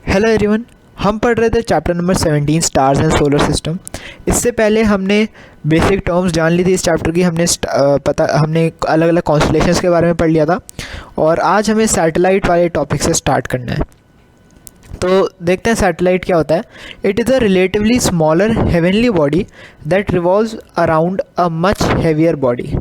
Hello everyone. हम पढ़ रहे थे chapter number 17 stars and solar system. इससे पहले हमने बेसिक टर्म्स जान ली थी इस चैप्टर की। हमने अलग अलग कॉन्स्टलेशंस के बारे में पढ़ लिया था और आज हमें सैटेलाइट वाले टॉपिक से स्टार्ट करना है। तो देखते हैं सैटेलाइट क्या होता है। It is a relatively smaller heavenly body that revolves around a much heavier body.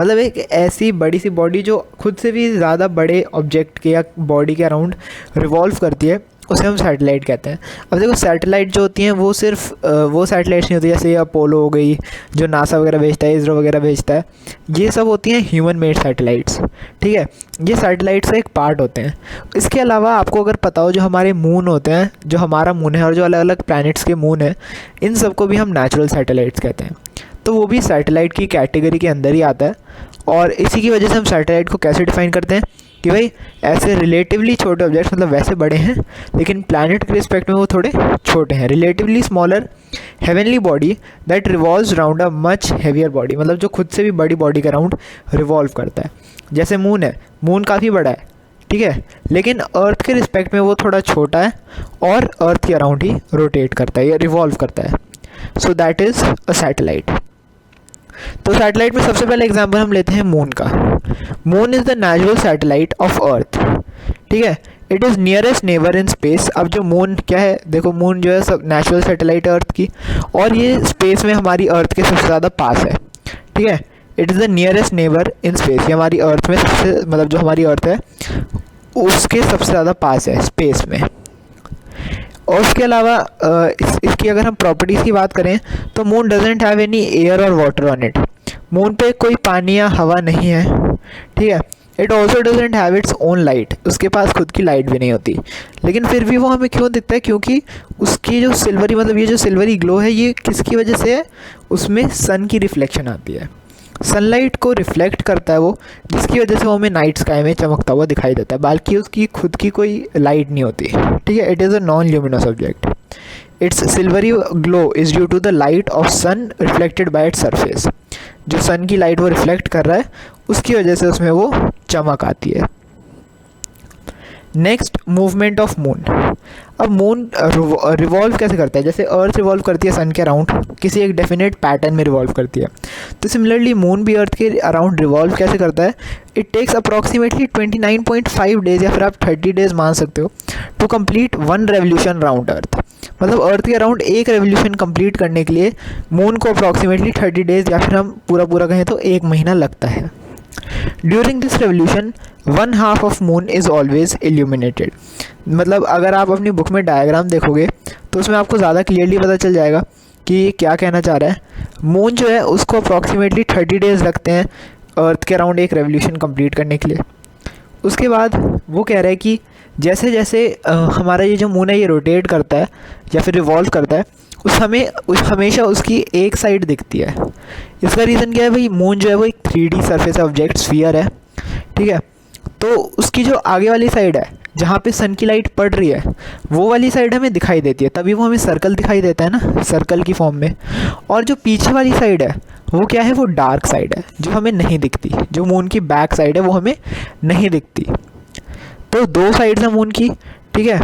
मतलब एक ऐसी बड़ी सी बॉडी जो खुद से भी ज़्यादा बड़े ऑब्जेक्ट के या बॉडी के अराउंड रिवॉल्व करती है, उसे हम सैटेलाइट कहते हैं। अब देखो सैटेलाइट जो होती हैं वो सिर्फ वो सैटेलाइट्स नहीं होती जैसे अपोलो हो गई जो नासा वगैरह भेजता है, इसरो वगैरह भेजता है। ये सब होती हैं ह्यूमन मेड सैटेलाइट्स। ठीक है, ये सैटेलाइट्स का एक पार्ट होते हैं। इसके अलावा आपको अगर पता हो जो हमारे मून होते हैं, जो हमारा मून है और जो अलग अलग प्लैनेट्स के मून है, इन सबको भी हम नेचुरल सैटेलाइट्स कहते हैं। तो वो भी सैटेलाइट की कैटेगरी के अंदर ही आता है। और इसी की वजह से हम सैटेलाइट को कैसे डिफाइन करते हैं कि भाई ऐसे रिलेटिवली छोटे ऑब्जेक्ट्स, मतलब वैसे बड़े हैं लेकिन प्लैनेट के रिस्पेक्ट में वो थोड़े छोटे हैं। Relatively smaller heavenly body that revolves around a much heavier body, मतलब जो खुद से भी बड़ी बॉडी के अराउंड रिवॉल्व करता है। जैसे मून है, मून काफ़ी बड़ा है, ठीक है, लेकिन अर्थ के रिस्पेक्ट में वो थोड़ा छोटा है और अर्थ के अराउंड ही रोटेट करता है या रिवॉल्व करता है। So that is a satellite. तो सैटेलाइट में सबसे पहले एग्जांपल हम लेते हैं मून का। Moon is the natural satellite of earth. ठीक है, it is nearest neighbour in space. अब जो मून क्या है, देखो मून जो है सब नेचुरल सैटेलाइट है अर्थ की, और ये स्पेस में हमारी अर्थ के सबसे ज़्यादा पास है। ठीक है, it is the nearest neighbour in space. ये हमारी अर्थ में सबसे, मतलब जो हमारी अर्थ है उसके सबसे ज़्यादा पास है स्पेस में। और उसके अलावा इसकी अगर हम प्रॉपर्टीज़ की बात करें तो moon doesn't have any air और वाटर ऑन इट। मून पे कोई पानी या हवा नहीं है। ठीक है, it also doesn't have its own light. उसके पास खुद की लाइट भी नहीं होती, लेकिन फिर भी वो हमें क्यों दिखता है? क्योंकि उसकी जो सिल्वरी, मतलब ये जो सिल्वरी ग्लो है, ये किसकी वजह से है? उसमें सन की रिफ्लेक्शन आती है, सनलाइट को रिफ्लेक्ट करता है वो, जिसकी वजह से वो हमें नाइट स्काई में चमकता हुआ दिखाई देता है, बाकी उसकी खुद की कोई लाइट नहीं होती। ठीक है, it is a non luminous object. Its silvery glow is due to the light of sun reflected by its surface. जो सन की लाइट वो रिफ्लेक्ट कर रहा है, उसकी वजह से उसमें वो चमक आती है। Next, movement of moon. अब मून रिवॉल्व कैसे करता है? जैसे अर्थ रिवॉल्व करती है सन के अराउंड, किसी एक डेफिनेट पैटर्न में रिवॉल्व करती है, तो सिमिलरली मून भी अर्थ के अराउंड रिवॉल्व कैसे करता है? इट टेक्स अप्रॉक्सीमेटली 29.5 डेज या फिर आप 30 डेज मान सकते हो to complete one revolution around earth. मतलब अर्थ के अराउंड एक रेवोल्यूशन कंप्लीट करने के लिए मून को अप्रॉक्सीमेटली 30 डेज या फिर हम पूरा कहें तो 1 महीना लगता है। During this revolution one half of moon is always illuminated. मतलब अगर आप अपनी बुक में डायग्राम देखोगे तो उसमें आपको ज़्यादा क्लियरली पता चल जाएगा कि ये क्या कहना चाह रहा है। मून जो है उसको अप्रॉक्सीमेटली 30 डेज लगते हैं अर्थ के अराउंड एक रेवोल्यूशन कंप्लीट करने के लिए। उसके बाद वो कह रहा है कि जैसे जैसे हमारा ये जो मून है ये रोटेट करता है या फिर रिवॉल्व करता है, हमेशा उसकी एक साइड दिखती है। इसका रीज़न क्या है? भाई मून जो है वो एक 3D सरफेस ऑब्जेक्ट स्फीयर है। ठीक है, तो उसकी जो आगे वाली साइड है जहाँ पे सन की लाइट पड़ रही है, वो वाली साइड हमें दिखाई देती है, तभी वो हमें सर्कल दिखाई देता है ना, सर्कल की फॉर्म में। और जो पीछे वाली साइड है वो क्या है? वो डार्क साइड है जो हमें नहीं दिखती। जो मून की बैक साइड है वो हमें नहीं दिखती। तो 2 साइड्स हैं मून की। ठीक है,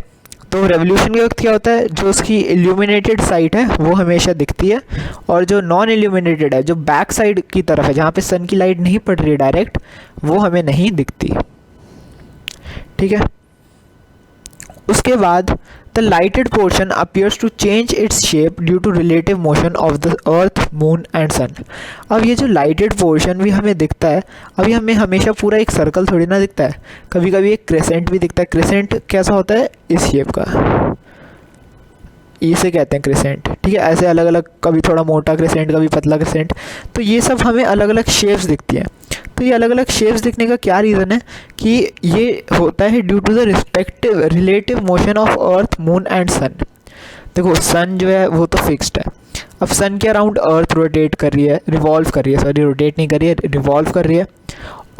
तो रेवोल्यूशन के वक्त क्या होता है? जो उसकी इल्यूमिनेटेड साइड है वो हमेशा दिखती है, और जो नॉन इल्यूमिनेटेड है, जो बैक साइड की तरफ है जहाँ पे सन की लाइट नहीं पड़ रही है डायरेक्ट, वो हमें नहीं दिखती। ठीक है, उसके बाद the lighted portion appears to change its shape due to relative motion of the earth, moon and sun. अब ये जो लाइटेड पोर्शन भी हमें दिखता है, अभी हमें हमेशा पूरा एक सर्कल थोड़ी ना दिखता है, कभी कभी एक क्रेसेंट भी दिखता है। क्रेसेंट कैसा होता है? इस शेप का, इसे कहते हैं क्रेसेंट। ठीक है, ऐसे अलग अलग, कभी थोड़ा मोटा क्रेसेंट, कभी पतला क्रेसेंट, तो ये सब हमें अलग अलग शेप्स दिखती हैं। तो ये अलग अलग शेप्स दिखने का क्या रीज़न है? कि ये होता है due to the respective relative motion of earth, moon and sun. देखो सन जो है वो तो फिक्स्ड है। अब सन के अराउंड अर्थ रोटेट कर रही है, रिवॉल्व कर रही है, सॉरी रोटेट नहीं कर रही है, रिवॉल्व कर रही है,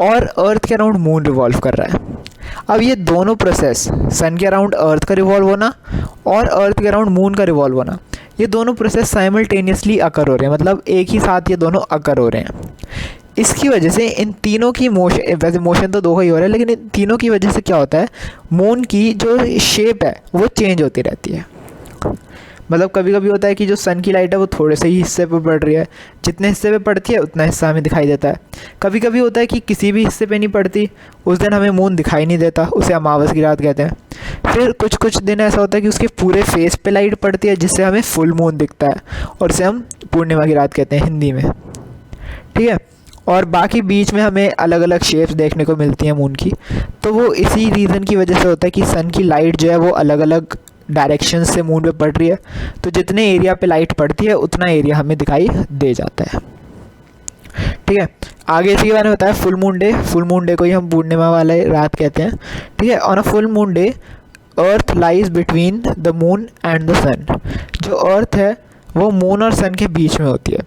और अर्थ के अराउंड मून रिवॉल्व कर रहा है। अब ये दोनों प्रोसेस, सन के अराउंड अर्थ का रिवॉल्व होना और अर्थ के अराउंड मून का रिवॉल्व होना, ये दोनों प्रोसेस साइमल्टेनियसली अकर हो रहे हैं, मतलब एक ही साथ ये दोनों अकर हो रहे हैं। इसकी वजह से इन तीनों की मोशन, वैसे मोशन तो दो का ही हो रहा है, लेकिन इन तीनों की वजह से क्या होता है, मून की जो शेप है वो चेंज होती रहती है। मतलब कभी कभी होता है कि जो सन की लाइट है वो थोड़े से ही हिस्से पे पड़ रही है, जितने हिस्से पे पड़ती है उतना हिस्सा हमें दिखाई देता है। कभी कभी होता है कि किसी भी हिस्से पे नहीं पड़ती, उस दिन हमें मून दिखाई नहीं देता, उसे अमावस की रात कहते हैं। फिर कुछ कुछ दिन ऐसा होता है कि उसके पूरे फेस पे लाइट पड़ती है, जिससे हमें फुल मून दिखता है, और इसे हम पूर्णिमा की रात कहते हैं हिंदी में, ठीक है। और बाकी बीच में हमें अलग अलग शेप्स देखने को मिलती हैं मून की। तो वो इसी रीज़न की वजह से होता है कि सन की लाइट जो है वो अलग अलग डायरेक्शन से मून पे पड़ रही है, तो जितने एरिया पे लाइट पड़ती है उतना एरिया हमें दिखाई दे जाता है, ठीक है। आगे इसी के बारे में बताया full moon day. Full moon day को ही हम पूर्णिमा वाले रात कहते हैं, ठीक है। On a full moon day earth lies between the moon and the sun. जो अर्थ है वो मून और सन के बीच में होती है,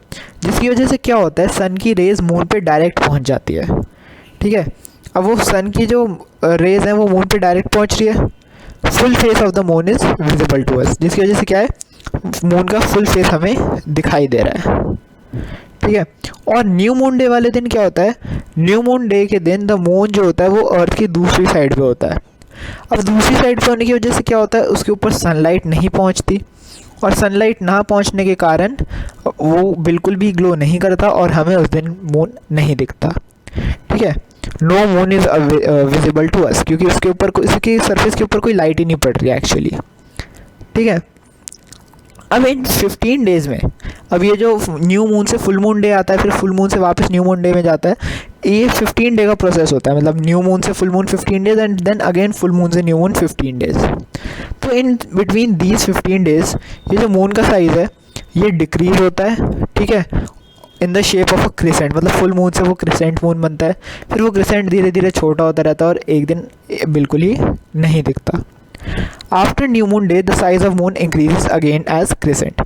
जिसकी वजह से क्या होता है, सन की रेज मून पे डायरेक्ट पहुंच जाती है, ठीक है। अब वो सन की जो रेज है वो मून पे डायरेक्ट पहुंच रही है। Full face of the moon is visible to us, जिसकी वजह से क्या है, मून का फुल फेस हमें दिखाई दे रहा है, ठीक है। और न्यू मून डे वाले दिन क्या होता है, न्यू मून डे के दिन द मून जो होता है वो अर्थ की दूसरी साइड पे होता है। अब दूसरी साइड पे होने की वजह से क्या होता है, उसके ऊपर सनलाइट नहीं पहुंचती, और सनलाइट ना पहुंचने के कारण वो बिल्कुल भी ग्लो नहीं करता और हमें उस दिन मून नहीं दिखता, ठीक है। No moon is visible to us, क्योंकि उसके ऊपर इसके सरफेस के ऊपर कोई लाइट ही नहीं पड़ रही है एक्चुअली, ठीक है। अब इन 15 डेज़ में, अब ये जो न्यू मून से फुल मून डे आता है, फिर फुल मून से वापस न्यू मून डे में जाता है, ये 15 डे का प्रोसेस होता है। मतलब न्यू मून से full moon 15 days and then again full moon से न्यू मून 15 डेज़। तो इन बिटवीन दीज 15 डेज़ ये जो मून का साइज़ है ये डिक्रीज होता है, ठीक है, in the shape of a crescent. मतलब फुल मून से वो क्रिसेंट मून बनता है, फिर वो क्रिसेंट धीरे धीरे छोटा होता रहता है और एक दिन बिल्कुल ही नहीं दिखता। After new moon day the size of moon increases again as crescent.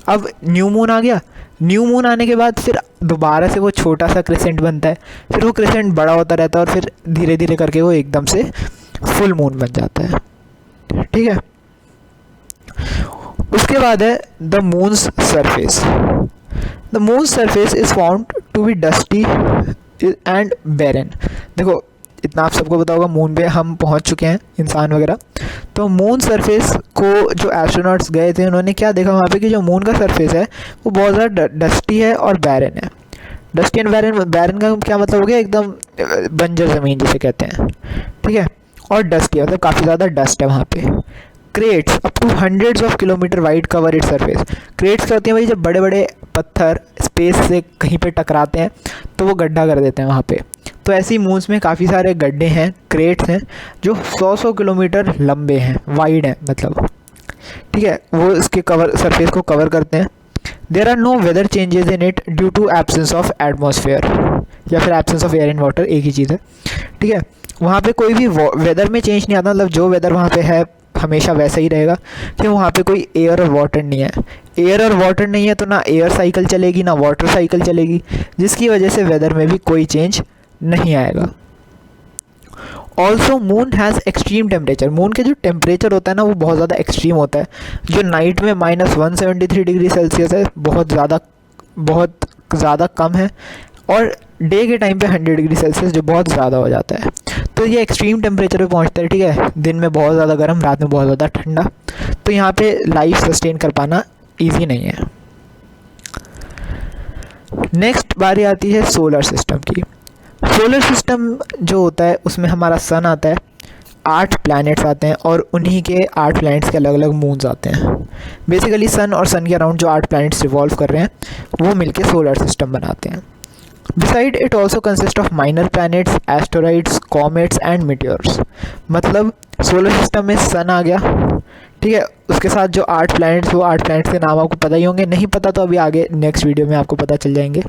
अब न्यू मून आ गया, न्यू मून आने के बाद फिर दोबारा से वो छोटा सा क्रिसेंट बनता है, फिर वो क्रिसेंट बड़ा होता रहता है और फिर धीरे धीरे करके वो एकदम से फुल मून बन जाता है, ठीक है। उसके बाद है the moon's surface. The moon surface is found to be dusty and barren. देखो इतना आप सबको पता होगा, मून पे हम पहुंच चुके हैं इंसान वगैरह। तो मून सरफेस को जो एस्ट्रोनॉट्स गए थे उन्होंने क्या देखा वहाँ पे कि जो मून का सरफेस है वो बहुत ज़्यादा डस्टी है और बैरन है। डस्टी एंड बैरन, बैरन का क्या मतलब हो गया, एकदम बंजर ज़मीन जिसे कहते हैं, ठीक है। और डस्टी मतलब काफ़ी ज़्यादा डस्ट है वहाँ पे। Craters up to hundreds of kilometre wide cover it surface. Craters क्या होती हैं भाई, जब बड़े बड़े पत्थर स्पेस से कहीं पे टकराते हैं तो वो गड्ढा कर देते हैं वहाँ पे। तो ऐसी मून्स में काफ़ी सारे गड्ढे हैं, क्रेट्स हैं, जो 100 किलोमीटर लंबे हैं, वाइड हैं मतलब, ठीक है। वो इसके कवर सरफेस को कवर करते हैं। There are no weather changes in it due to absence of atmosphere, या फिर absence of air and water, एक ही चीज़ है, ठीक है। वहाँ पे कोई भी वेदर में चेंज नहीं आता, मतलब जो वेदर वहाँ पे है हमेशा वैसा ही रहेगा, कि वहाँ पे कोई एयर और वाटर नहीं है। एयर और वाटर नहीं है तो ना एयर साइकिल चलेगी ना वाटर साइकिल चलेगी, जिसकी वजह से वेदर में भी कोई चेंज नहीं आएगा। Also moon has extreme temperature. Moon के जो टेम्परेचर होता है ना वो बहुत ज़्यादा एक्सट्रीम होता है। जो नाइट में -173 डिग्री सेल्सियस है, बहुत ज़्यादा कम है, और डे के टाइम पे 100 डिग्री सेल्सियस जो बहुत ज़्यादा हो जाता है। तो ये एक्सट्रीम टेम्परेचर पे पहुंचता है, ठीक है। दिन में बहुत ज़्यादा गर्म, रात में बहुत ज़्यादा ठंडा। तो यहाँ पे लाइफ सस्टेन कर पाना ईजी नहीं है। नेक्स्ट बारी आती है सोलर सिस्टम की। सोलर सिस्टम जो होता है उसमें हमारा सन आता है, 8 प्लैनेट्स आते हैं और उन्हीं के 8 प्लैनेट्स के अलग अलग मून्स आते हैं। बेसिकली सन और सन के अराउंड जो 8 प्लैनेट्स रिवॉल्व कर रहे हैं वो मिलके सोलर सिस्टम बनाते हैं। Beside it also consist of minor planets, asteroids, comets and meteors. मतलब सोलर सिस्टम में सन आ गया, ठीक है, उसके साथ जो 8 प्लैनेट्स, वो 8 प्लैनेट्स के नाम आपको पता ही होंगे, नहीं पता तो अभी आगे नेक्स्ट वीडियो में आपको पता चल जाएंगे।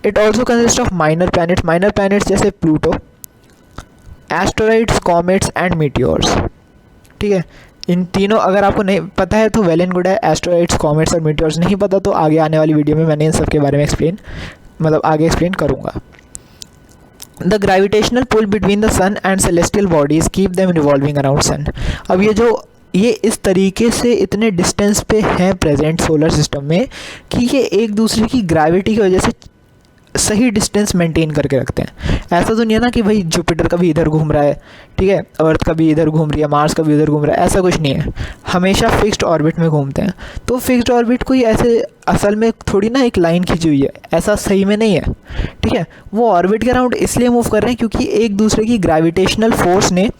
It also consist of minor planets जैसे Pluto, asteroids, comets and meteors, ठीक है। इन तीनों अगर आपको नहीं पता है तो वेल एंड गुड है। एस्टेरॉइड्स, कॉमेट्स और मीटियोर्स नहीं पता तो आगे आने वाली वीडियो में मैंने इन सब के बारे में आगे एक्सप्लेन करूँगा। The gravitational pull between the sun and celestial bodies keep them revolving around sun. अब ये इस तरीके से इतने डिस्टेंस पे हैं प्रेजेंट सोलर सिस्टम में कि ये एक दूसरे की ग्रेविटी की वजह से सही डिस्टेंस मेंटेन करके रखते हैं। ऐसा तो नहीं है ना कि भाई जुपिटर कभी इधर घूम रहा है, ठीक है, अर्थ कभी इधर घूम रही है, मार्स कभी उधर घूम रहा है, ऐसा कुछ नहीं है, हमेशा फिक्स्ड ऑर्बिट में घूमते हैं। तो फिक्स्ड ऑर्बिट कोई ऐसे असल में थोड़ी ना एक लाइन खींची हुई है, ऐसा सही में नहीं है, ठीक है। वो ऑर्बिट के अराउंड इसलिए मूव कर रहे हैं क्योंकि एक दूसरे की ग्रेविटेशनल फोर्स ने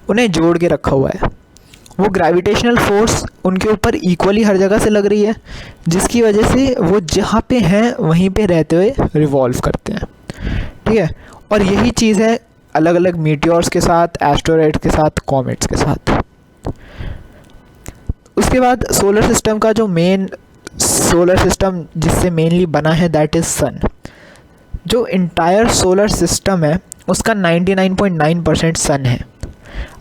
उन्हें जोड़ के रखा हुआ है। वो ग्रेविटेशनल फोर्स उनके ऊपर इक्वली हर जगह से लग रही है, जिसकी वजह से वो जहाँ पे हैं वहीं पे रहते हुए रिवॉल्व करते हैं, ठीक है। और यही चीज़ है अलग अलग मीटियोर्स के साथ, एस्टेरॉइड्स के साथ, कॉमेट्स के साथ। उसके बाद सोलर सिस्टम का जो मेन सोलर सिस्टम जिससे मेनली बना है दैट इज़ सन। जो इंटायर सोलर सिस्टम है उसका 99.9% सन है।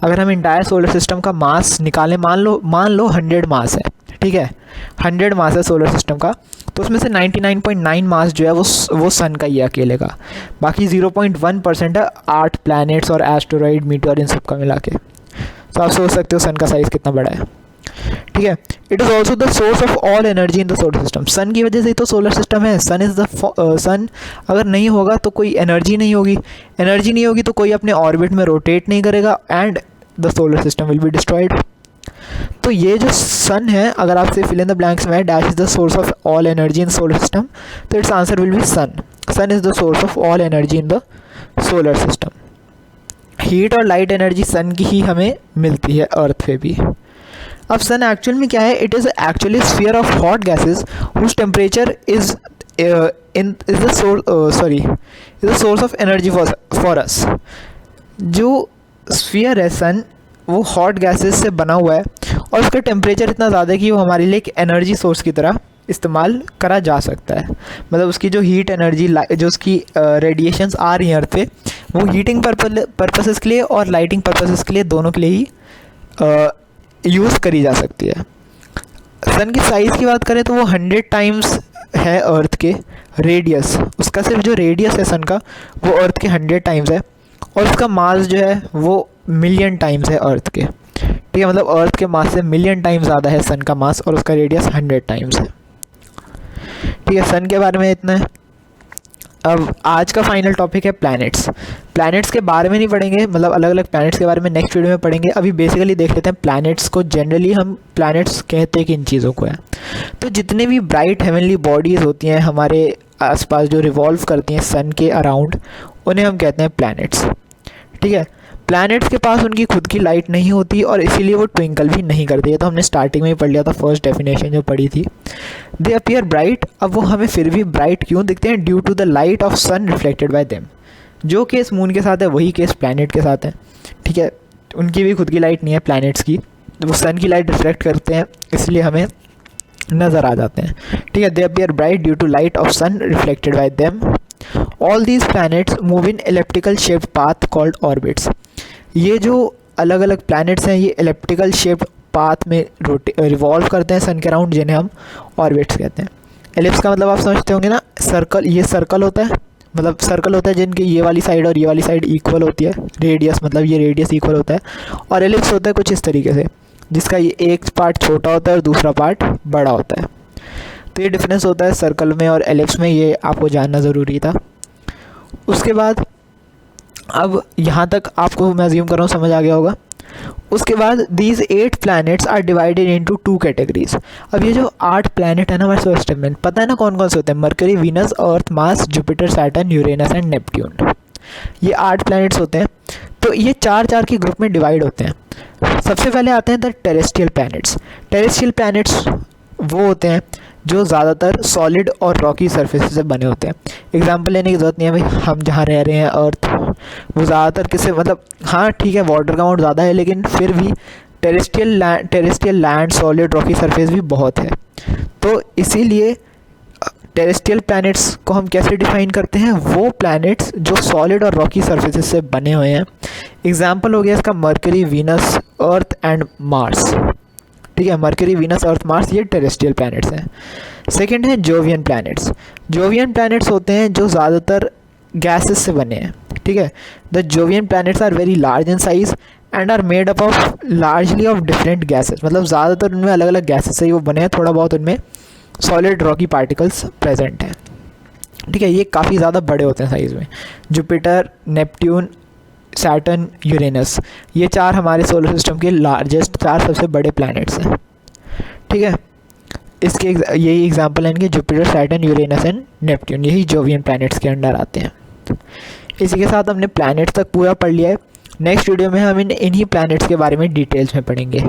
अगर हम इंटायर सोलर सिस्टम का मास निकालें, मान लो 100 मास है, ठीक है, 100 मास है सोलर सिस्टम का, तो उसमें से 99.9 मास जो है वो सन का ही है अकेले का, बाकी 0.1% है 8 प्लैनेट्स और एस्टेरॉइड, मीटियोर, इन सब का मिला के। तो आप सोच सकते हो सन का साइज़ कितना बड़ा है, ठीक है। It is also the source of all energy in the solar system. Sun की वजह से ही तो सोलर सिस्टम है। सन अगर नहीं होगा तो कोई एनर्जी नहीं होगी, एनर्जी नहीं होगी तो कोई अपने ऑर्बिट में रोटेट नहीं करेगा and the solar system will be destroyed. तो ये जो सन है, अगर आपसे फिल इन द ब्लैंक्स में dash is the source of all energy in solar system, तो its answer will be sun. Sun is the source of all energy in the solar system. Heat और light energy sun की ही हमें मिलती है अर्थ पे भी। अब सन एक्चुअल में क्या है? It is actually sphere of hot gases whose temperature is the source of energy for us. जो स्फीयर है सन, वो हॉट गैसेस से बना हुआ है और उसका टेम्परेचर इतना ज़्यादा है कि वो हमारे लिए एक एनर्जी सोर्स की तरह इस्तेमाल करा जा सकता है। मतलब उसकी जो हीट एनर्जी, जो उसकी रेडिएशंस आ रही हैं अर्थ पे, वो हीटिंग पर्पसेस के लिए और लाइटिंग पर्पसेस के लिए, दोनों के लिए ही यूज़ करी जा सकती है। सन की साइज़ की बात करें तो वो 100 टाइम्स है अर्थ के रेडियस। उसका सिर्फ जो रेडियस है सन का, वो अर्थ के 100 टाइम्स है और उसका मास जो है वो मिलियन टाइम्स है अर्थ के, ठीक है। मतलब अर्थ के मास से मिलियन टाइम्स ज़्यादा है सन का मास और उसका रेडियस 100 टाइम्स है, ठीक है। सन के बारे में इतना है। अब आज का फाइनल टॉपिक है प्लैनेट्स। प्लैनेट्स के बारे में नहीं पढ़ेंगे, मतलब अलग अलग प्लैनेट्स के बारे में नेक्स्ट वीडियो में पढ़ेंगे। अभी बेसिकली देख लेते हैं प्लैनेट्स को। जनरली हम प्लैनेट्स कहते हैं कि इन चीज़ों को है। तो जितने भी ब्राइट हेवनली बॉडीज़ होती हैं हमारे आसपास जो रिवॉल्व करती हैं सन के अराउंड, उन्हें हम कहते हैं प्लैनेट्स, ठीक है। प्लैनेट्स के पास उनकी खुद की लाइट नहीं होती और इसीलिए वो ट्विंकल भी नहीं करती है। तो हमने स्टार्टिंग में ही पढ़ लिया था, फर्स्ट डेफिनेशन जो पढ़ी थी। They appear bright. अब वो हमें फिर भी ब्राइट क्यों दिखते हैं? Due to the light of sun reflected by them. जो केस मून के साथ है वही केस प्लैनेट के साथ है, ठीक है। उनकी भी खुद की लाइट नहीं है प्लैनेट्स की, वो सन की लाइट रिफ्लेक्ट करते हैं, इसलिए हमें नज़र आ जाते हैं, ठीक है। They appear bright due to light of sun reflected by them. All these planets move in elliptical shaped path called orbits. ये जो अलग अलग प्लैनेट्स हैं ये एलिप्टिकल शेप्ड पाथ में रिवॉल्व करते हैं सन के अराउंड, जिन्हें हम ऑर्बिट्स कहते हैं। एलिप्स का मतलब आप समझते होंगे ना, सर्कल। ये सर्कल होता है, मतलब सर्कल होता है जिनकी ये वाली साइड और ये वाली साइड इक्वल होती है। रेडियस, मतलब ये रेडियस इक्वल होता है। और एलिप्स होता है कुछ इस तरीके से, जिसका ये एक पार्ट छोटा होता है और दूसरा पार्ट बड़ा होता है। तो ये डिफरेंस होता है सर्कल में और एलिप्स में, ये आपको जानना ज़रूरी था। उसके बाद अब यहाँ तक आपको मैं अज्यूम कर रहा हूँ समझ आ गया होगा। उसके बाद these 8 planets are divided into 2 categories. अब ये जो 8 प्लैनेट है ना हमारे सोलर सिस्टम में, पता है ना कौन कौन से होते हैं? Mercury, Venus, earth, Mars, Jupiter, Saturn, Uranus and Neptune. ये 8 प्लैनेट्स होते हैं। तो ये 4-4 के ग्रुप में डिवाइड होते हैं। सबसे पहले आते हैं the terrestrial planets. Terrestrial planets वो होते हैं जो ज़्यादातर सॉलिड और रॉकी सरफेस से बने होते हैं। एग्जांपल लेने की ज़रूरत नहीं है भाई, हम जहाँ रह रहे हैं अर्थ, वो ज़्यादातर किससे, मतलब हाँ ठीक है वाटर का अमाउंट ज़्यादा है, लेकिन फिर भी terrestrial land, solid, Rocky surface भी बहुत है। तो इसीलिए टेरेस्ट्रियल प्लैनेट्स को हम कैसे डिफाइन करते हैं? वो प्लैनेट्स जो सॉलिड और रॉकी सरफेसेस से बने हुए हैं। एग्जाम्पल हो गया इसका mercury, Venus, earth and Mars, ठीक है। मरकरी, वीनस, अर्थ, मार्स ये टेरेस्ट्रियल प्लैनेट्स हैं। सेकंड है जोवियन प्लैनेट्स। जोवियन प्लैनेट्स होते हैं जो ज़्यादातर गैसेस से बने हैं, ठीक है। The Jovian planets are very large in size and are made up of largely of different gases. मतलब ज़्यादातर उनमें अलग अलग गैसेस से ही वो बने हैं, थोड़ा बहुत उनमें सॉलिड रॉकी पार्टिकल्स प्रेजेंट हैं। ठीक है, ये काफ़ी ज़्यादा बड़े होते हैं साइज़ में। जुपिटर, नेपट्यून, सैटर्न, यूरेनस, ये 4 हमारे सोलर सिस्टम के लार्जेस्ट 4 सबसे बड़े प्लैनेट्स हैं। ठीक है, इसके यही एग्जांपल हैं इनके, Jupiter, Saturn, Uranus and Neptune, यही जोवियन प्लैनेट्स के अंडर आते हैं। इसी के साथ हमने प्लैनेट्स तक पूरा पढ़ लिया है। नेक्स्ट वीडियो में हम इन्हीं प्लैनेट्स के बारे में डिटेल्स में पढ़ेंगे।